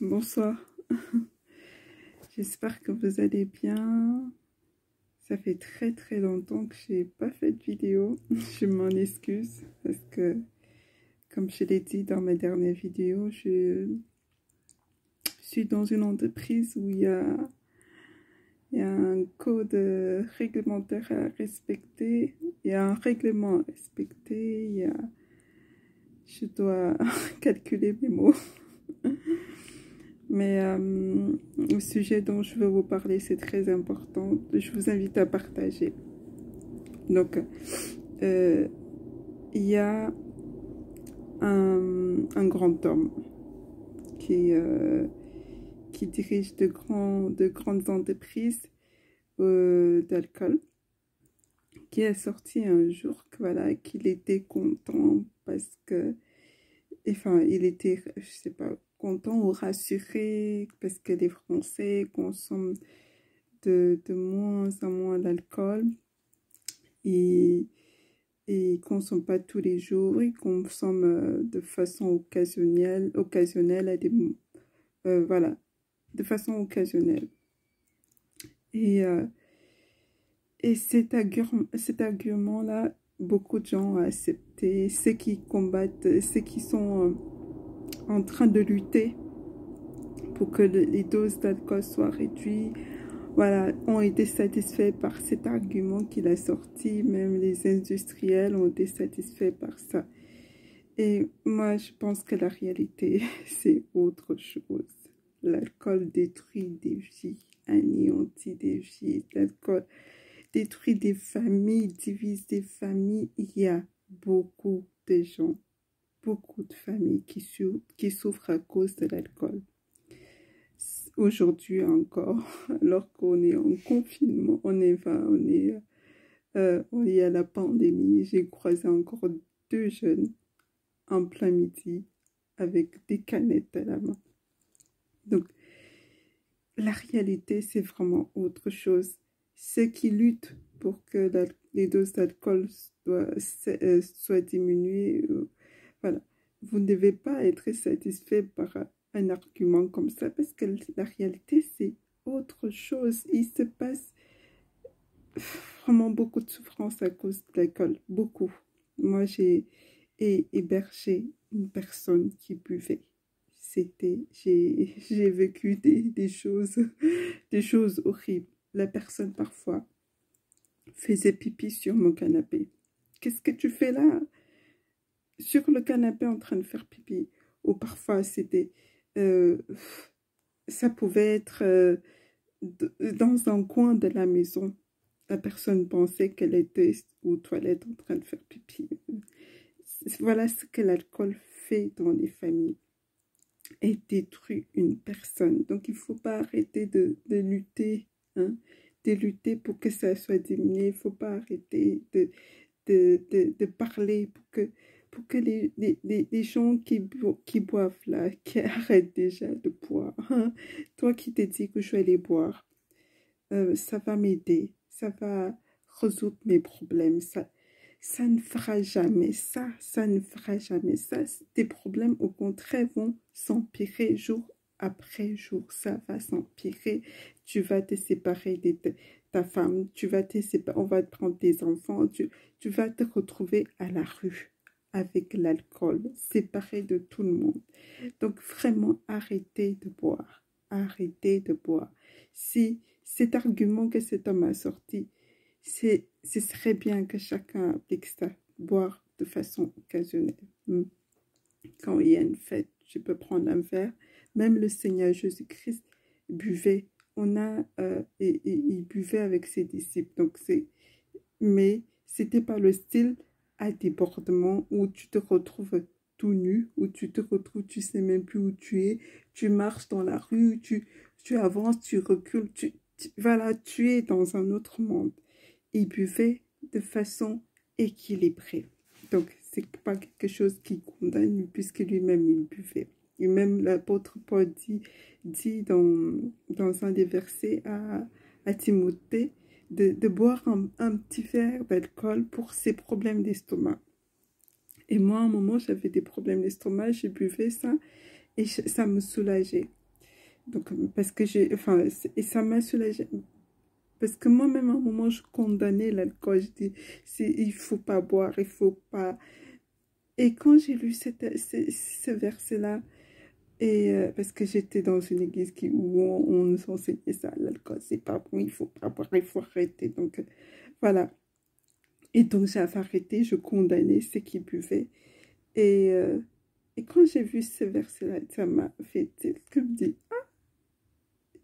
Bonsoir, j'espère que vous allez bien. Ça fait très longtemps que j'ai pas fait de vidéo. Je m'en excuse parce que, comme je l'ai dit dans ma dernière vidéo, je suis dans une entreprise où il y a un code réglementaire à respecter, il y a un règlement à respecter, je dois calculer mes mots. Mais le sujet dont je veux vous parler, c'est très important. Je vous invite à partager. Donc, il y a un grand homme qui dirige de grandes entreprises d'alcool, qui a sorti un jour voilà, qu'il était content parce que, enfin, il était, je sais pas, content ou rassuré parce que les Français consomment de moins en moins d'alcool et ils ne consomment pas tous les jours, ils consomment de façon occasionnelle à des, voilà, de façon occasionnelle. Et cet argument-là, beaucoup de gens ont accepté, ceux qui combattent, ceux qui sont en train de lutter pour que les doses d'alcool soient réduites, voilà, ont été satisfaits par cet argument qu'il a sorti. Même les industriels ont été satisfaits par ça. Et moi, je pense que la réalité, c'est autre chose. L'alcool détruit des vies, anéantit des vies. L'alcool détruit des familles, divise des familles. Il y a beaucoup de gens, beaucoup de familles qui souffrent à cause de l'alcool. Aujourd'hui encore, alors qu'on est en confinement, il y a la pandémie, j'ai croisé encore 2 jeunes en plein midi avec des canettes à la main. Donc, la réalité, c'est vraiment autre chose. Ceux qui luttent pour que les doses d'alcool soient diminuées, voilà. Vous ne devez pas être satisfait par un argument comme ça, parce que la réalité, c'est autre chose. Il se passe vraiment beaucoup de souffrance à cause de l'alcool, beaucoup. Moi, j'ai hébergé une personne qui buvait. J'ai vécu des choses horribles. La personne, parfois, faisait pipi sur mon canapé. Qu'est-ce que tu fais là? Sur le canapé en train de faire pipi. Ou parfois, ça pouvait être dans un coin de la maison. La personne pensait qu'elle était aux toilettes en train de faire pipi. Voilà ce que l'alcool fait dans les familles. Et détruit une personne. Donc, il ne faut pas arrêter de lutter, hein, de lutter pour que ça soit diminué. Il ne faut pas arrêter de parler pour que les gens qui boivent là, qui arrêtent déjà de boire. Hein. Toi qui te dis que je vais aller boire, ça va m'aider, ça va résoudre mes problèmes, ça ne fera jamais ça, ça ne fera jamais ça. Tes problèmes, au contraire, vont s'empirer jour après jour, ça va s'empirer. Tu vas te séparer de ta femme, on va te prendre tes enfants, tu vas te retrouver à la rue avec l'alcool, séparé de tout le monde. Donc vraiment, arrêtez de boire, arrêtez de boire. Si cet argument que cet homme a sorti, ce serait bien que chacun applique ça, boire de façon occasionnelle. Quand il y a une fête, je peux prendre un verre. Même le Seigneur Jésus-Christ buvait. Il buvait avec ses disciples. Donc mais c'était pas le style à débordement où tu te retrouves tout nu, où tu te retrouves, tu sais même plus où tu es. Tu marches dans la rue, tu avances, tu recules, voilà, tu es dans un autre monde. Il buvait de façon équilibrée. Donc, c'est pas quelque chose qui condamne, puisque lui-même, il buvait. Et même l'apôtre Paul dit dans un des versets à Timothée de boire un petit verre d'alcool pour ses problèmes d'estomac. Et moi, à un moment, j'avais des problèmes d'estomac, je buvais ça et ça me soulageait. Donc, parce que et ça m'a soulagée. Parce que moi-même, à un moment, je condamnais l'alcool. Je dis, il faut pas boire, il faut pas. Et quand j'ai lu ce verset-là, parce que j'étais dans une église où on nous enseignait ça, l'alcool, c'est pas bon, il faut pas boire, il faut arrêter. Donc, voilà. Et donc, j'avais arrêté, je condamnais ceux qui buvaient. Et, euh, et quand j'ai vu ce verset-là, ça m'a fait que me dit,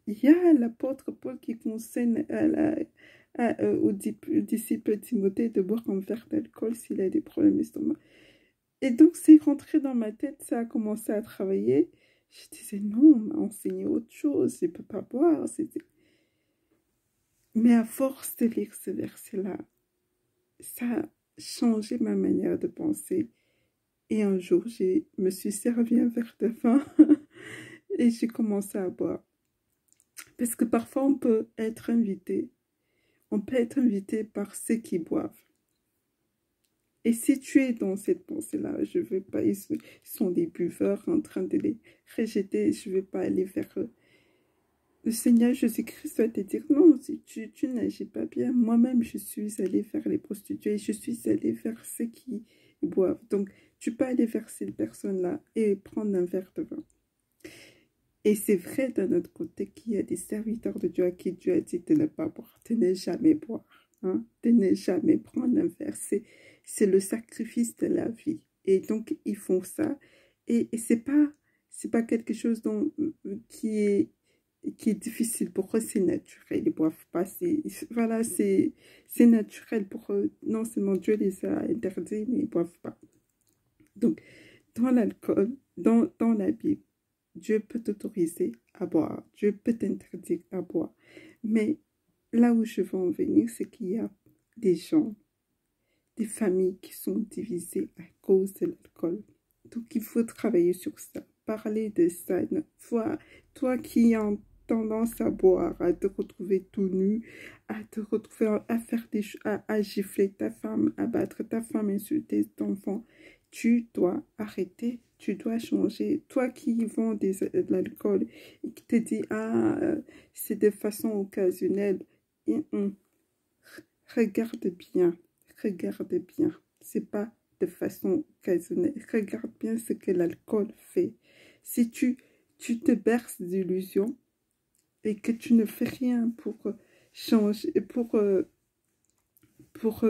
il y a l'apôtre Paul qui conseille au disciple Timothée de boire un verre d'alcool s'il a des problèmes d'estomac. Et donc, c'est rentré dans ma tête, ça a commencé à travailler. Je disais, non, on m'a enseigné autre chose, je ne peux pas boire. Mais à force de lire ce verset-là, ça a changé ma manière de penser. Et un jour, je me suis servi un verre de vin et j'ai commencé à boire. Parce que parfois, on peut être invité. On peut être invité par ceux qui boivent. Et si tu es dans cette pensée-là, je veux pas, ils sont des buveurs en train de les rejeter, je ne veux pas aller vers eux. Le Seigneur Jésus-Christ doit te dire, non, si tu n'agis pas bien, moi-même je suis allée vers les prostituées, je suis allée vers ceux qui boivent. Donc, tu peux aller vers ces personnes-là et prendre un verre de vin. Et c'est vrai d'un autre côté qu'il y a des serviteurs de Dieu à qui Dieu a dit de ne pas boire, de ne jamais boire, hein, de ne jamais prendre un verre. C'est le sacrifice de la vie. Et donc, ils font ça. Et c'est pas quelque chose qui est difficile pour eux, c'est naturel. Ils ne boivent pas. Voilà, c'est naturel pour eux. Non seulement Dieu les a interdits, mais ils ne boivent pas. Donc, dans l'alcool, dans la Bible, Dieu peut t'autoriser à boire. Dieu peut t'interdire à boire. Mais là où je veux en venir, c'est qu'il y a des gens, des familles qui sont divisées à cause de l'alcool. Donc, il faut travailler sur ça, parler de ça. Toi qui as tendance à boire, à te retrouver tout nu, à te retrouver à faire à gifler ta femme, à battre ta femme, insulter ton enfant, tu dois arrêter, tu dois changer. Toi qui vends de l'alcool et qui te dit, c'est de façon occasionnelle, regarde bien, regarde bien. C'est pas de façon occasionnelle. Regarde bien ce que l'alcool fait. Si tu te berces d'illusions et que tu ne fais rien pour changer, pour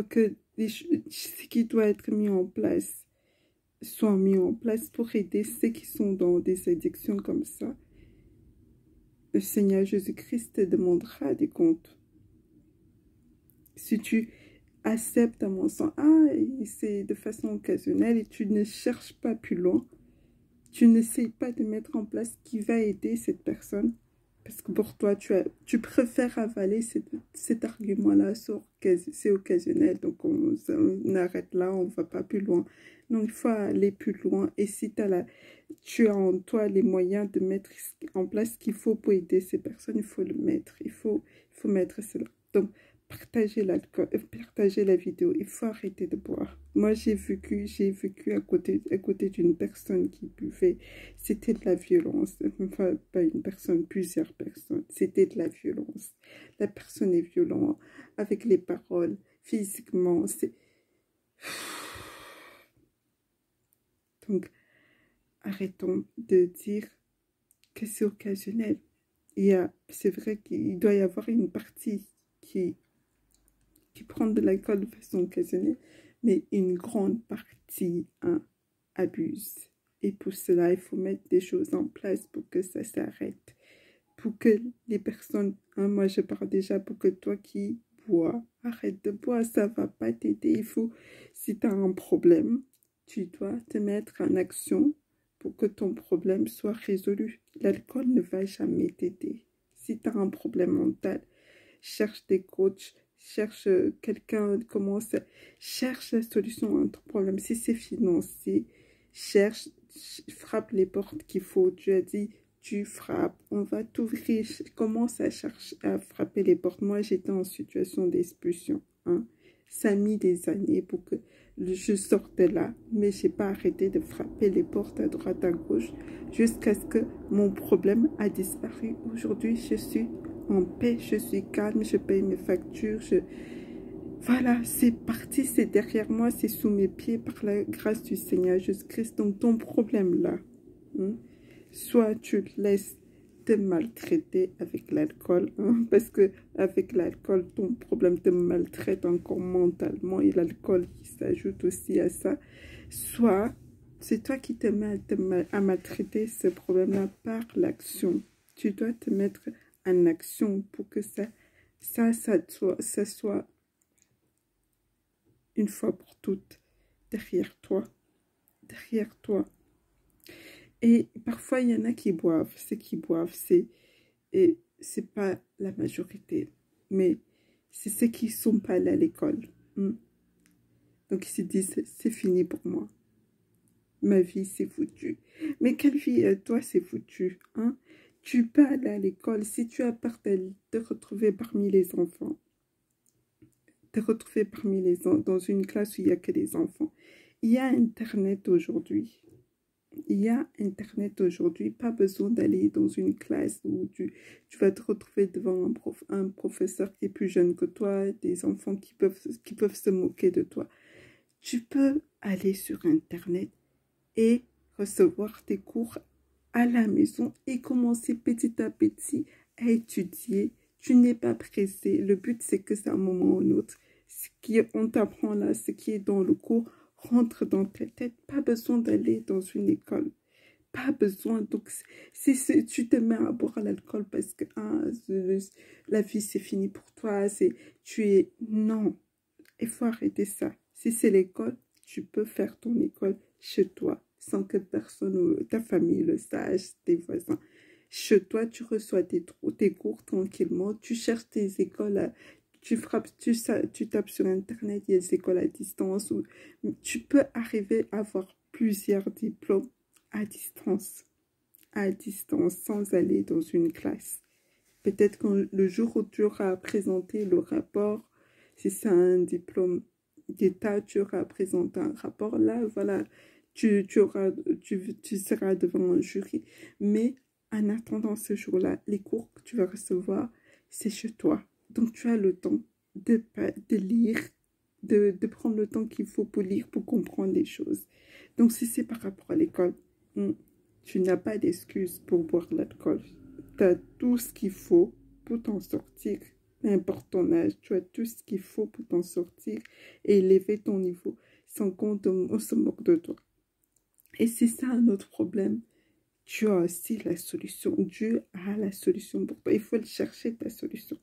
que ce qui doit être mis en place soit mis en place pour aider ceux qui sont dans des addictions comme ça, le Seigneur Jésus-Christ te demandera des comptes. Si tu acceptes à mon sens, c'est de façon occasionnelle et tu ne cherches pas plus loin, tu n'essayes pas de mettre en place ce qui va aider cette personne, parce que pour toi, tu préfères avaler cet argument-là sur c'est occasionnel, donc on arrête là, on ne va pas plus loin. Non, il faut aller plus loin. Et si tu as en toi les moyens de mettre en place ce qu'il faut pour aider ces personnes, il faut le mettre. Il faut mettre cela. Donc, partagez l'alcool, partagez la vidéo. Il faut arrêter de boire. Moi, j'ai vécu à côté d'une personne qui buvait. C'était de la violence. Enfin, pas une personne, plusieurs personnes. C'était de la violence. La personne est violente avec les paroles, physiquement. Donc, arrêtons de dire que c'est occasionnel. C'est vrai qu'il doit y avoir une partie qui prend de l'alcool de façon occasionnelle, mais une grande partie abuse. Et pour cela, il faut mettre des choses en place pour que ça s'arrête. Pour que les personnes, moi je parle déjà pour que toi qui bois, arrête de boire, ça ne va pas t'aider. Si tu as un problème, tu dois te mettre en action pour que ton problème soit résolu. L'alcool ne va jamais t'aider. Si tu as un problème mental, cherche des coachs, cherche quelqu'un, cherche la solution à ton problème. Si c'est financier, frappe les portes qu'il faut. Tu as dit, tu frappes, on va t'ouvrir. Commence à frapper les portes. Moi, j'étais en situation d'expulsion. Ça a mis des années pour que je sortais là, mais j'ai pas arrêté de frapper les portes à droite, à gauche, jusqu'à ce que mon problème a disparu. Aujourd'hui, je suis en paix, je suis calme, je paye mes factures, voilà, c'est parti, c'est derrière moi, c'est sous mes pieds par la grâce du Seigneur Jésus-Christ. Donc ton problème là, soit tu laisses te maltraiter avec l'alcool, parce que avec l'alcool, ton problème te maltraite encore mentalement et l'alcool qui s'ajoute aussi à ça. Soit c'est toi qui te mets à maltraiter ce problème-là par l'action. Tu dois te mettre en action pour que ça soit une fois pour toutes derrière toi. Et parfois, il y en a qui boivent. Ceux qui boivent, c'est pas la majorité, mais c'est ceux qui sont pas allés à l'école. Donc, ils se disent, c'est fini pour moi. Ma vie, c'est foutu. Mais quelle vie, toi, c'est foutu, hein? Tu peux aller à l'école si tu as peur de te retrouver parmi les enfants. Dans une classe où il n'y a que des enfants. Il y a Internet aujourd'hui. Pas besoin d'aller dans une classe où tu vas te retrouver devant un professeur qui est plus jeune que toi, des enfants qui peuvent se moquer de toi. Tu peux aller sur Internet et recevoir tes cours à la maison et commencer petit à petit à étudier. Tu n'es pas pressé. Le but, c'est que c'est un moment ou un autre. On t'apprend là, ce qui est dans le cours, rentre dans ta tête. Pas besoin d'aller dans une école. Pas besoin. Donc, si tu te mets à boire l'alcool parce que la vie, c'est fini pour toi. Non, il faut arrêter ça. Si c'est l'école, tu peux faire ton école chez toi, sans que personne, ta famille le sache, tes voisins. Chez toi, tu reçois tes cours tranquillement. Tu cherches tes écoles, tu tapes sur Internet, il y a des écoles à distance où tu peux arriver à avoir plusieurs diplômes à distance, sans aller dans une classe. Peut-être que le jour où tu auras présenté le rapport, si c'est un diplôme d'État, tu auras présenté un rapport, là, voilà, tu seras devant un jury. Mais en attendant ce jour-là, les cours que tu vas recevoir, c'est chez toi. Donc, tu as le temps de lire, de prendre le temps qu'il faut pour lire, pour comprendre les choses. Donc, si c'est par rapport à l'école, tu n'as pas d'excuse pour boire l'alcool. Tu as tout ce qu'il faut pour t'en sortir. N'importe ton âge, tu as tout ce qu'il faut pour t'en sortir et élever ton niveau sans qu'on se moque de toi. Et si c'est un autre problème, tu as aussi la solution. Dieu a la solution pour toi. Il faut chercher ta solution.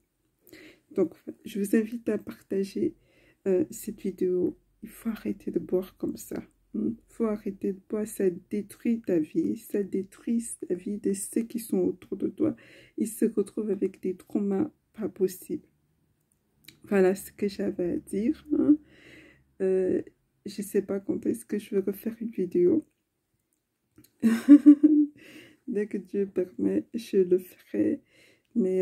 Donc, je vous invite à partager cette vidéo. Il faut arrêter de boire comme ça. Il faut arrêter de boire. Ça détruit ta vie. Ça détruit la vie de ceux qui sont autour de toi. Ils se retrouvent avec des traumas pas possibles. Voilà ce que j'avais à dire. Je ne sais pas quand est-ce que je vais refaire une vidéo. Dès que Dieu permet, je le ferai. Mais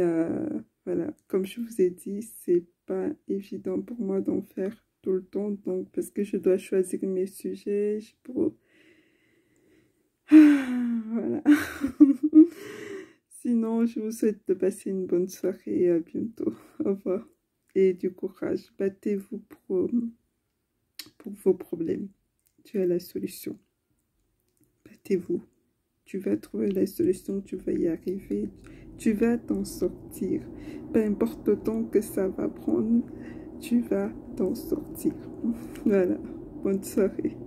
voilà, comme je vous ai dit, c'est pas évident pour moi d'en faire tout le temps. Donc, parce que je dois choisir mes sujets. Voilà. Sinon, je vous souhaite de passer une bonne soirée et à bientôt. Au revoir. Et du courage. Battez-vous pour vos problèmes. Tu as la solution. Battez-vous. Tu vas trouver la solution, tu vas y arriver, tu vas t'en sortir. Peu importe le temps que ça va prendre, tu vas t'en sortir. Voilà, bonne soirée.